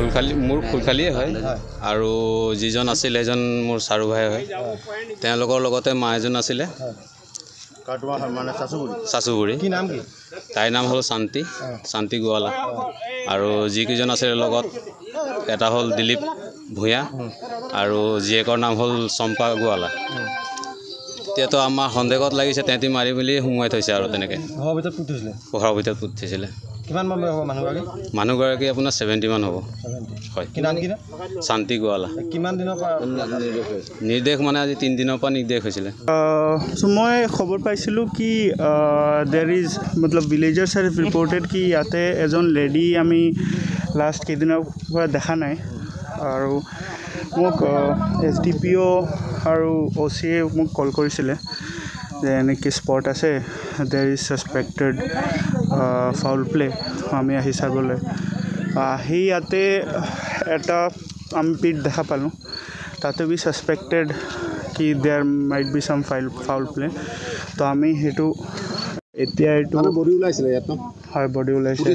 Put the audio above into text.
মোৰ ফুলখালিয়ে হয় আৰু যিজন আছিল সেইজন মোৰ চাৰু ভাই হয় তেওঁলোকৰ লগতে মা এজন আছিলে চাচুগুৰি তাইৰ নাম হ'ল শান্তি গোৱালা আৰু যিকেইজন আছিলে লগত এটা হ'ল দিলীপ ভূঞা আৰু জীয়েকৰ নাম হ'ল চম্পা গোৱালা এতিয়াতো আমাৰ সন্দেহত লাগিছে তেহেঁতি মাৰি মেলি সোমোৱাই থৈছে আৰু তেনেকৈ ঘৰৰ ভিতৰত পুতি থৈছিলে মানুহগৰাকী আপোনাৰ 70 মান হ'ব হয় শান্তি গোৱালা নিৰ্দেশ মানে আজি 3 দিনৰ পৰা নিৰ্দেশ হৈছিলে মই খবৰ পাইছিলোঁ কি দেৰ ইজ মতলব ভিলেজাৰ্ছ হেভ ৰিপৰ্টেড কি ইয়াতে এজন লেডি আমি লাষ্ট কেইদিনৰ পৰা দেখা নাই আৰু মোক SDPO আৰু OCয়ে মোক কল কৰিছিলে যে এনেকৈ স্পট আছে দেৰ ইজ ছাছপেক্টেড ফাউল প্লে আমি আহি চাবলৈ আহি ইয়াতে এটা আমি পিট দেখা পালোঁ তাতে বি ছাছপেক্টেড কি দেয়াৰ মাইট বি চাম ফাউল প্লে তো আমি সেইটো এতিয়া এইটো বডি ওলাইছিলে ইয়াত হয় বডি ওলাইছে